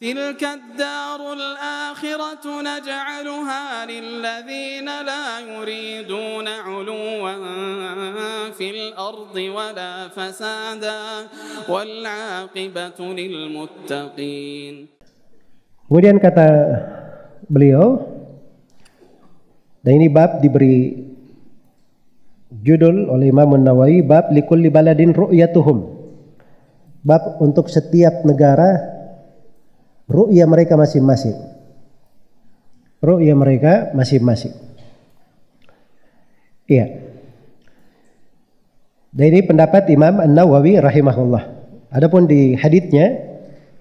تلك الدار الآخرة نجعلها للذين لا يريدون علوا في الأرض ولا فسادا والعاقبة للمتقين. Kemudian kata beliau, dan ini bab diberi judul oleh Imam Nawawi, bab likulli baladin ru'yatuhum, bab untuk setiap negara ru'ya mereka masing-masing. Ru'ya mereka masing-masing. Iya. Dan ini pendapat Imam An-Nawawi rahimahullah. Adapun di haditsnya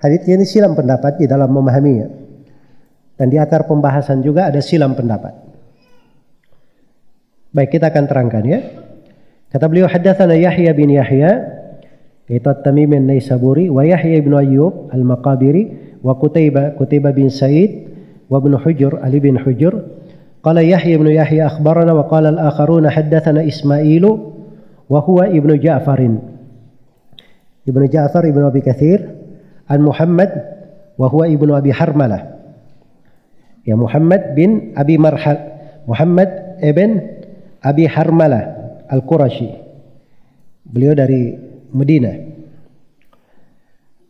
ini silam pendapat di dalam memahaminya. Dan di akar pembahasan juga ada silam pendapat. Baik, kita akan terangkan ya. Kata beliau, haddatsana Yahya bin Yahya, yaitu At-Tamimi An-Naisaburi, wa Yahya bin Ayyub Al-Maqabiri, wa Qutaybah bin Sa'id, wa Ibn Hujr Ali bin Hujr. Qala Yahya bin Yahya akhbarana, wa qala al-akharuna haddatsana Ismailu wa huwa Ibnu Ja'farin. Ibnu Ja'far Ibnu Abi Katsir an Muhammad wa huwa Ibnu Abi Harmalah. Ya, Muhammad bin Abi Marhal, Muhammad ibn Abi Harmalah Al-Qurashi. Beliau dari Madinah.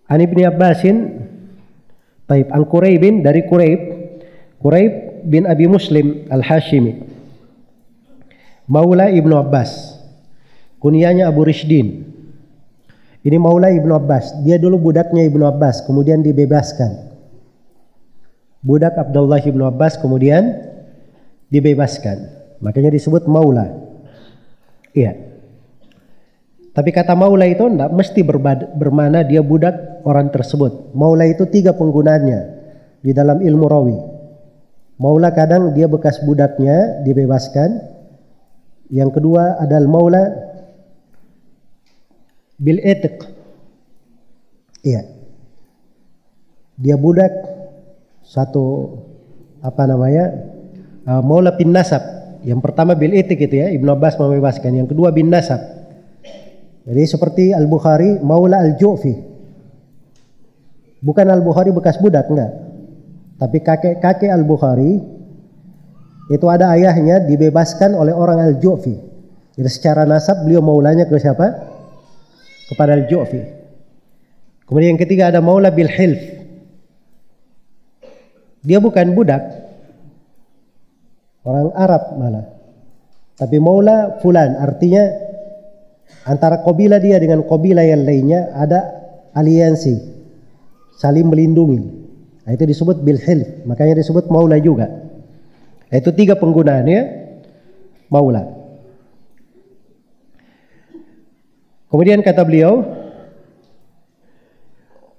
An Ibnu Abbasin, baik, an Quraibin, dari Quraib bin Abi Muslim Al-Hashimi, Maula Ibnu Abbas, kunyanya Abu Rishdin. Ini Maula Ibnu Abbas, dia dulu budaknya Ibnu Abbas, kemudian dibebaskan. Budak Abdullah Ibnu Abbas kemudian dibebaskan, makanya disebut Maula. Iya. Tapi kata Maula itu tidak mesti bermakna dia budak orang tersebut. Maula itu 3 penggunaannya di dalam ilmu rawi. Maula kadang dia bekas budaknya dibebaskan. Yang kedua adalah Maula bil itiq. Iya. Dia budak satu Maula bin nasab. Yang pertama bil itiq itu ya, Ibnu Abbas membebaskan. Yang kedua bin nasab. Jadi seperti Al-Bukhari Maula Al-Ju'fi. Bukan Al-Bukhari bekas budak, enggak. Tapi kakek Al-Bukhari itu ada ayahnya dibebaskan oleh orang Al-Ju'fi. Jadi secara nasab beliau maulanya ke siapa? Kepada Al-Ju'fi. Kemudian yang ketiga ada Maula bil Hilf. Dia bukan budak, orang Arab malah. Tapi Maula fulan, artinya antara kabilah dia dengan kabilah yang lainnya ada aliansi, saling melindungi. Nah, itu disebut bil hilf, makanya disebut Maula juga. Itu 3 penggunaannya Maula. Kemudian kata beliau,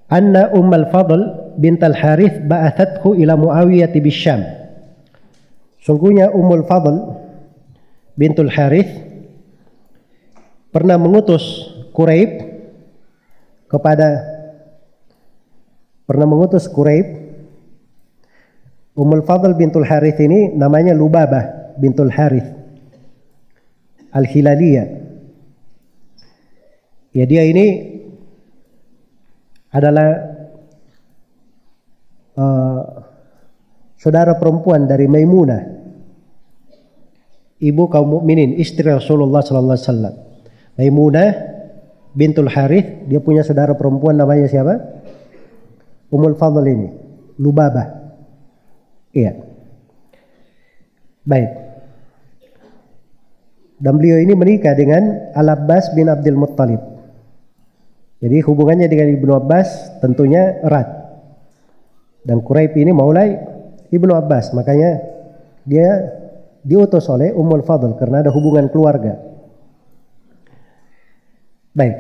anna Ummul Fadl bint Al-Harith ba'athathu ila Muawiyah bisyam. Sungguhnya Ummul Fadl bintul Harith pernah mengutus Quraib. Ummul Fadl bintul Harith ini namanya Lubabah bintul Harith Al-Hilaliyah. Ya, dia ini adalah saudara perempuan dari Maimunah, ibu kaum mukminin, istri Rasulullah sallallahu alaihi wasallam. Maimunah bintul Harith, dia punya saudara perempuan namanya siapa? Ummul Fadl ini, Lubabah. Iya. Baik. Dan beliau ini menikah dengan Al-Abbas bin Abdul Muttalib. Jadi hubungannya dengan Ibnu Abbas tentunya erat. Dan Quraib ini maulai Ibnu Abbas, makanya dia diutus oleh Ummul Fadl karena ada hubungan keluarga. Baik.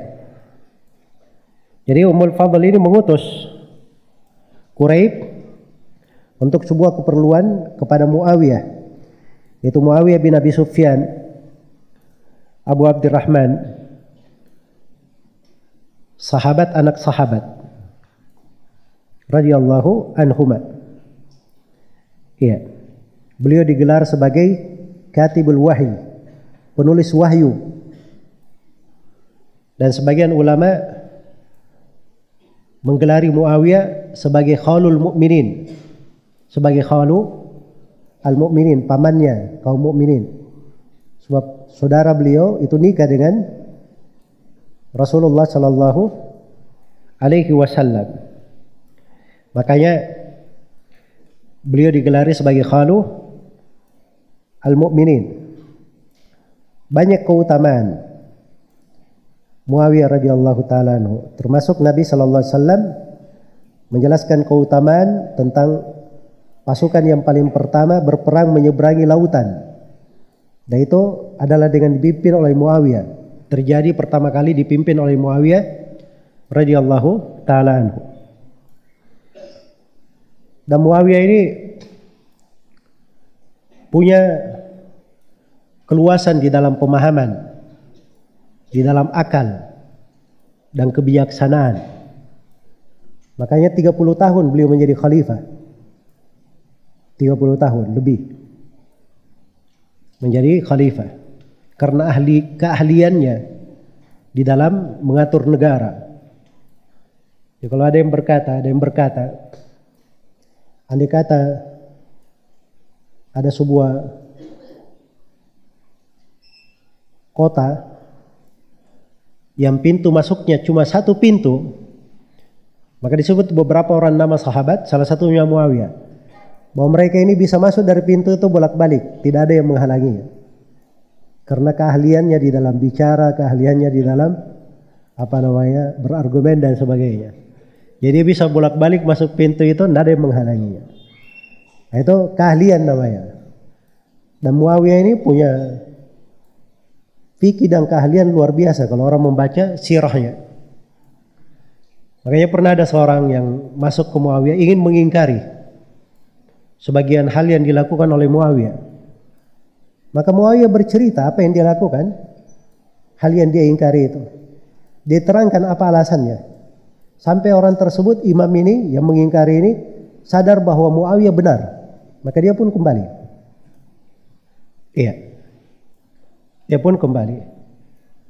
Jadi Ummul Fadl ini mengutus Quraib untuk sebuah keperluan kepada Muawiyah, yaitu Muawiyah bin Abi Sufyan Abu Abdurrahman, sahabat anak sahabat radhiyallahu anhuma. Iya. Beliau digelar sebagai Katibul Wahyi, penulis wahyu. Dan sebagian ulama menggelari Muawiyah sebagai khalul mukminin, sebagai khalu al-mukminin, pamannya kaum mukminin. Sebab saudara beliau itu nikah dengan Rasulullah sallallahu alaihi wasallam. Makanya beliau digelari sebagai khalu al-mukminin. Banyak keutamaan Muawiyah radhiyallahu taala anhu, termasuk Nabi sallallahu alaihi wasallam menjelaskan keutamaan tentang pasukan yang paling pertama berperang menyeberangi lautan. Dan itu adalah dengan dipimpin oleh Muawiyah. Terjadi pertama kali dipimpin oleh Muawiyah radhiyallahu taala anhu. Dan Muawiyah ini punya keluasan di dalam pemahaman, di dalam akal dan kebijaksanaan. Makanya 30 tahun beliau menjadi khalifah. 30 tahun lebih menjadi khalifah karena keahliannya di dalam mengatur negara. Ya, kalau ada yang berkata, andai kata ada sebuah kota yang pintu masuknya cuma satu pintu, maka disebut beberapa orang nama sahabat, salah satunya Muawiyah, bahwa mereka ini bisa masuk dari pintu itu bolak-balik, tidak ada yang menghalanginya. Karena keahliannya di dalam bicara, keahliannya di dalam berargumen dan sebagainya. Jadi bisa bolak-balik masuk pintu itu, tidak ada yang menghalanginya. Nah, itu keahlian namanya. Dan Muawiyah ini punya fikih dan keahlian luar biasa kalau orang membaca sirahnya. Makanya pernah ada seorang yang masuk ke Muawiyah ingin mengingkari sebagian hal yang dilakukan oleh Muawiyah. Maka Muawiyah bercerita apa yang dia lakukan, hal yang dia ingkari itu. Dia terangkan apa alasannya. Sampai orang tersebut, imam ini yang mengingkari ini sadar bahwa Muawiyah benar. Maka dia pun kembali. Iya. Dia pun kembali.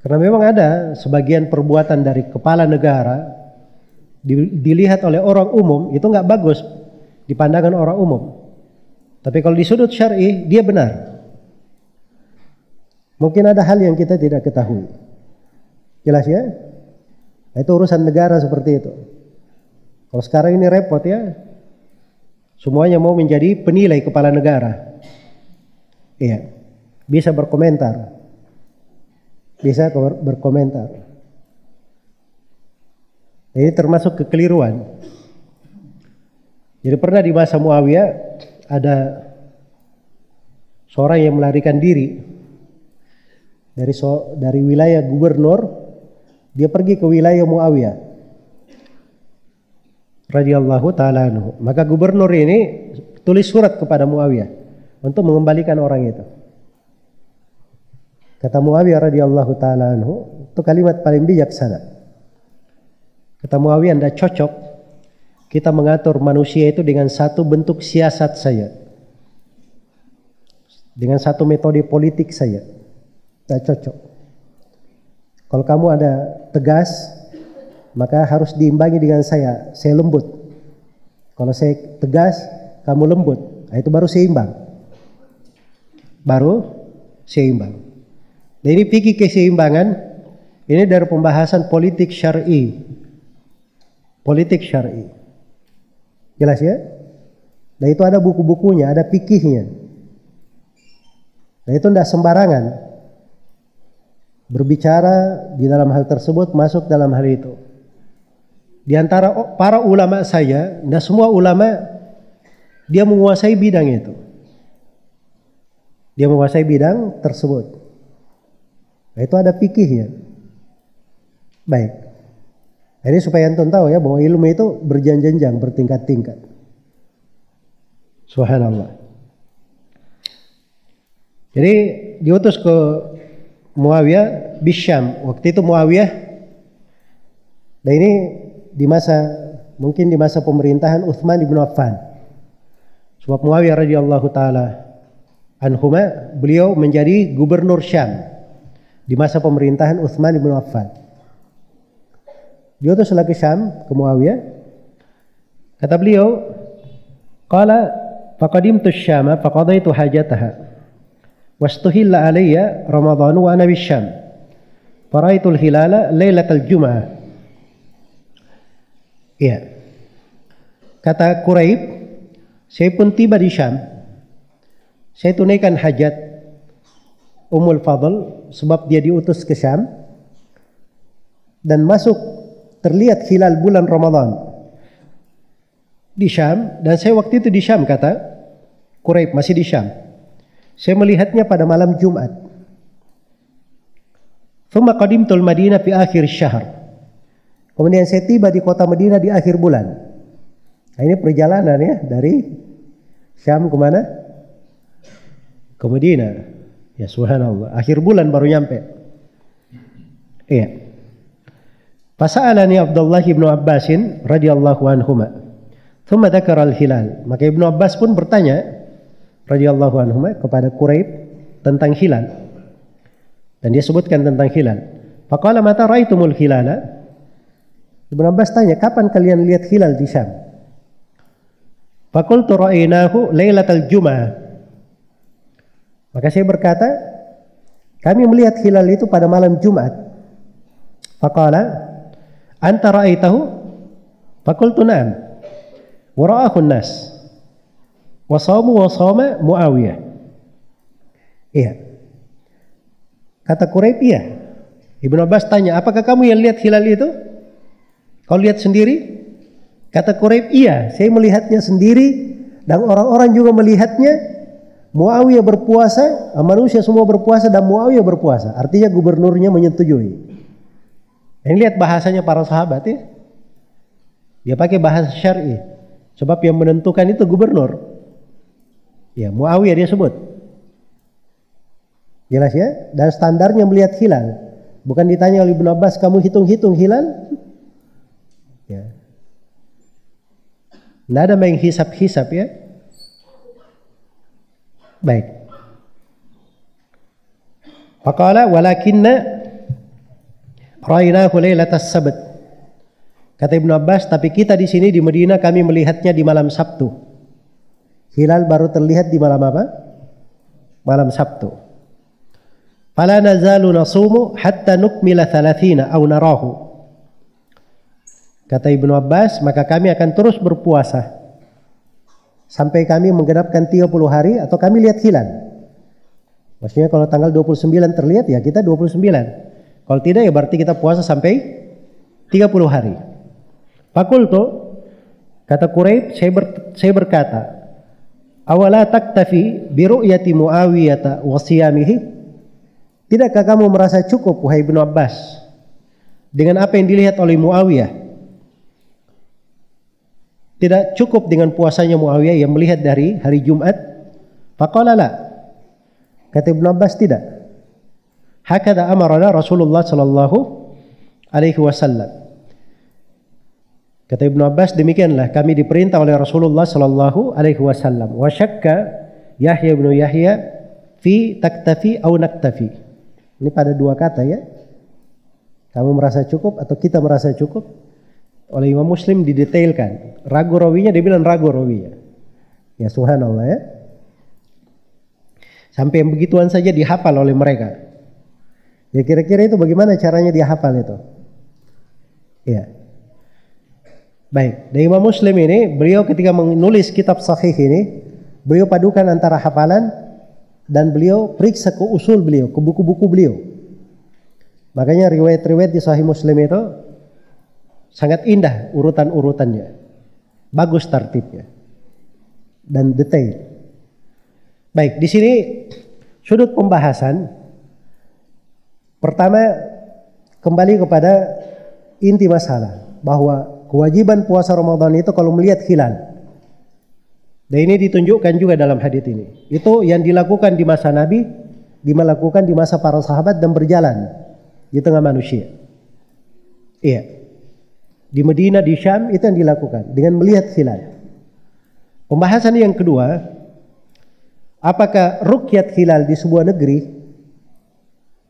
Karena memang ada sebagian perbuatan dari kepala negara dilihat oleh orang umum itu nggak bagus di pandangan orang umum. Tapi kalau di sudut syar'i dia benar. Mungkin ada hal yang kita tidak ketahui. Jelas ya? Nah, itu urusan negara seperti itu. Kalau sekarang ini repot ya. Semuanya mau menjadi penilai kepala negara. Iya. Bisa berkomentar. Bisa berkomentar. Ini termasuk kekeliruan. Jadi pernah di masa Muawiyah ada seorang yang melarikan diri dari wilayah gubernur, dia pergi ke wilayah Muawiyah radhiyallahu taala anhu. Maka gubernur ini tulis surat kepada Muawiyah untuk mengembalikan orang itu. Kata Muawiyah radhiyallahu taala anhu, itu kalimat paling bijaksana. Kata Muawiyah, tidak cocok kita mengatur manusia itu dengan satu bentuk siasat saja, dengan satu metode politik saja. Tidak cocok. Kalau kamu ada tegas, maka harus diimbangi dengan saya lembut. Kalau saya tegas, kamu lembut. Nah, itu baru seimbang. Nah, ini fikih keseimbangan ini dari pembahasan politik syar'i. Politik syar'i. Jelas ya? Nah, itu ada buku-bukunya, ada fikihnya. Nah, itu tidak sembarangan berbicara di dalam hal tersebut, masuk dalam hal itu. Di antara para ulama saya, tidak semua ulama dia menguasai bidang itu. Dia menguasai bidang tersebut. Nah, itu ada fikihnya. Baik. Ini supaya antum tahu ya bahwa ilmu itu berjenjang, bertingkat-tingkat. Subhanallah. Jadi diutus ke Muawiyah bisyam. Waktu itu Muawiyah, dan ini mungkin di masa pemerintahan Utsman bin Affan. Sebab Muawiyah radhiyallahu taala anhuma, beliau menjadi gubernur Syam di masa pemerintahan Utsman bin Affan. Diutus ke Syam, ke Muawiyah. Kata beliau, qala faqadimtu asy-Syama faqadaitu hajataha wastuhilla alayya Ramadan wa ana bisyam. Faraitul hilala lailatal Jum'ah. Iya. Kata Quraib, saya pun tiba di Syam. Saya tunaikan hajat Ummul Fadl sebab dia diutus ke Syam. Dan masuk terlihat hilal bulan Ramadan di Syam. Dan saya waktu itu di Syam, kata Quraib, masih di Syam. Saya melihatnya pada malam Jumat. Thumma qadimtul Madinah fi akhir syahr. Kemudian saya tiba di kota Madinah di akhir bulan. Nah, ini perjalanan ya dari Syam ke mana? Ke Madinah. Ya subhanallah. Akhir bulan baru nyampe. Iya. Fasa'alani Abdullah ibnu Abbasin radhiyallahu anhuma. Thumma dzakara al-hilal. Maka Ibnu Abbas pun bertanya radhiyallahu anhuma kepada Quraib tentang hilal. Dan dia sebutkan tentang hilal. Faqala mata ra'aitumul hilala? Ibnu Abbas tanya, kapan kalian lihat hilal di Syam? Faqultu ra'ainahu lailatal Jum'ah. Maka saya berkata, kami melihat hilal itu pada malam Jumat. Faqala anta ra'aitahu? Faqultu na'am. Wa ra'ahu an-nas. Wa sama Muawiyah. Iya. Kata Quraib, iya. Ibnu Abbas tanya, apakah kamu yang lihat hilal itu? Kau lihat sendiri? Kata Quraib, iya, saya melihatnya sendiri dan orang-orang juga melihatnya. Muawiyah berpuasa, manusia semua berpuasa dan Muawiyah berpuasa. Artinya gubernurnya menyetujui. Ini lihat bahasanya para sahabat ya. Dia pakai bahasa syar'i. Sebab yang menentukan itu gubernur. Ya, Muawiyah dia sebut. Jelas ya? Dan standarnya melihat hilal. Bukan ditanya oleh Ibnu Abbas, kamu hitung-hitung hilal? Ya. Tidak ada main hisap-hisap ya. Baik. Faqala walakinna ra'aynahu lailatas sabt. Kata Ibnu Abbas, tapi kita di sini di Madinah kami melihatnya di malam Sabtu. Hilal baru terlihat di malam apa? Malam Sabtu. Fala nazalu nasumu hatta nukmila 30 aw narahu. Kata Ibnu Abbas, maka kami akan terus berpuasa sampai kami menggenapkan 30 hari atau kami lihat hilal. Maksudnya kalau tanggal 29 terlihat ya kita 29. Kalau tidak ya berarti kita puasa sampai 30 hari. Fakultu, kata Quraib, saya berkata, awala taktafi bi ru'yati Muawiyah wa siyamihi? Tidakkah kamu merasa cukup wahai Ibnu Abbas dengan apa yang dilihat oleh Muawiyah? Tidak cukup dengan puasanya Muawiyah yang melihat dari hari Jumat? Faqala la. Kata Ibnu Abbas, tidak. Hakadha amarana Rasulullah sallallahu alaihi wasallam. Kata Ibnu Abbas, demikianlah kami diperintah oleh Rasulullah sallallahu alaihi wasallam. Wa syakka Yahya bin Yahya fi taktafi aw naktafi. Ini pada dua kata ya. Kamu merasa cukup atau kita merasa cukup? Oleh Imam Muslim didetailkan. Ragu rawinya, dia bilang ragu rawinya. Ya subhanallah ya. Sampai yang begituan saja dihafal oleh mereka. Ya kira-kira itu bagaimana caranya dia hafal itu? Ya. Baik, dari Imam Muslim ini, beliau ketika menulis kitab sahih ini, beliau padukan antara hafalan dan beliau periksa ke usul beliau, ke buku-buku beliau. Makanya riwayat-riwayat di Sahih Muslim itu sangat indah urutan-urutannya, bagus tartibnya dan detail. Baik, di sini sudut pembahasan pertama kembali kepada inti masalah bahwa kewajiban puasa Ramadan itu kalau melihat hilal. Dan ini ditunjukkan juga dalam hadits ini. Itu yang dilakukan di masa Nabi, dilakukan di masa para sahabat dan berjalan di tengah manusia. Iya. Di Madinah, di Syam itu yang dilakukan dengan melihat hilal. Pembahasan yang kedua, apakah ruqyat hilal di sebuah negeri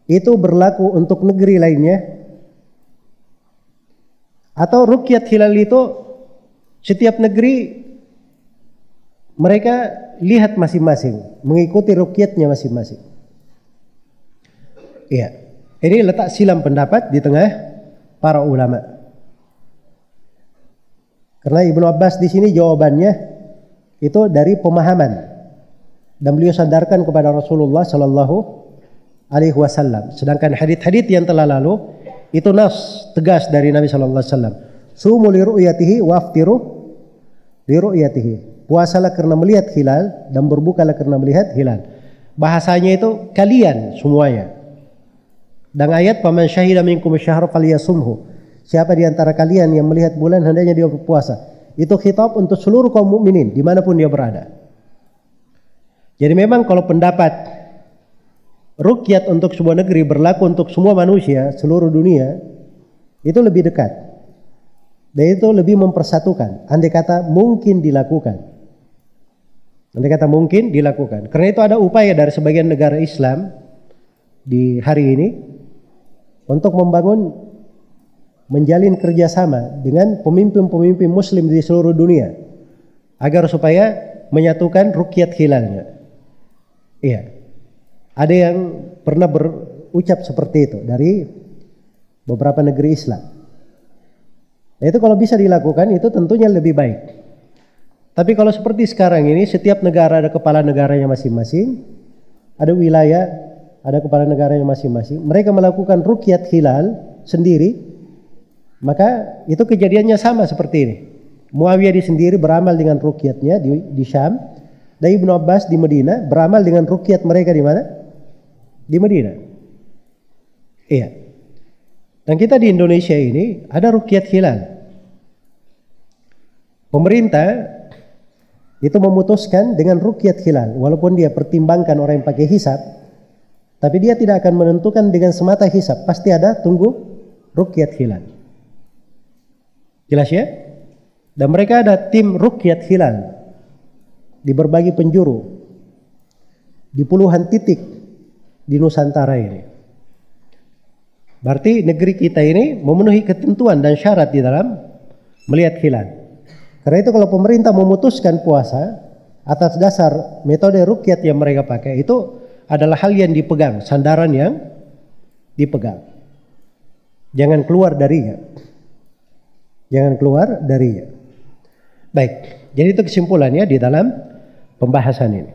itu berlaku untuk negeri lainnya Atau ruqyat hilal itu setiap negeri mereka lihat masing-masing, mengikuti ruqyatnya masing-masing. Iya. Ini letak silam pendapat di tengah para ulama. Karena Ibnu Abbas di sini jawabannya itu dari pemahaman dan beliau sandarkan kepada Rasulullah Sallallahu Alaihi Wasallam. Sedangkan hadits-hadits yang telah lalu itu nas tegas dari Nabi Sallallahu Alaihi Wasallam. Sumu li ru'yatihi wa aftiru li ru'yatihi. Puasalah karena melihat hilal dan berbukalah karena melihat hilal. Bahasanya itu kalian semuanya. Dan ayat faman syahida minkum asy-syahra falyasumhu. Siapa di antara kalian yang melihat bulan hendaknya dia berpuasa. Itu khitab untuk seluruh kaum mukminin dimanapun dia berada. Jadi memang kalau pendapat ruqyat untuk sebuah negeri berlaku untuk semua manusia seluruh dunia itu lebih dekat dan itu lebih mempersatukan. Andai kata mungkin dilakukan, karena itu ada upaya dari sebagian negara Islam di hari ini untuk menjalin kerjasama dengan pemimpin-pemimpin Muslim di seluruh dunia agar supaya menyatukan ruqyat hilalnya. Iya. Ada yang pernah berucap seperti itu dari beberapa negeri Islam. Nah, itu kalau bisa dilakukan itu tentunya lebih baik. Tapi kalau seperti sekarang ini setiap negara ada kepala negaranya masing-masing, ada wilayah, ada kepala negaranya masing-masing. Mereka melakukan ruqyat hilal sendiri, maka itu kejadiannya sama seperti ini. Muawiyah di sendiri beramal dengan ruqyatnya di Syam, dan Ibnu Abbas di Madinah beramal dengan ruqyat mereka di mana? Di Madinah. Iya. Dan kita di Indonesia ini ada ruqyat hilal. Pemerintah itu memutuskan dengan ruqyat hilal, walaupun dia pertimbangkan orang yang pakai hisab, tapi dia tidak akan menentukan dengan semata hisab, pasti ada tunggu ruqyat hilal. Jelas ya? Dan mereka ada tim ruqyat hilal di berbagai penjuru, di puluhan titik di Nusantara ini. Berarti negeri kita ini memenuhi ketentuan dan syarat di dalam melihat hilal. Karena itu kalau pemerintah memutuskan puasa atas dasar metode ruqyat yang mereka pakai, itu adalah hal yang dipegang, sandaran yang dipegang. Jangan keluar darinya. Jangan keluar darinya. Baik, jadi itu kesimpulannya di dalam pembahasan ini.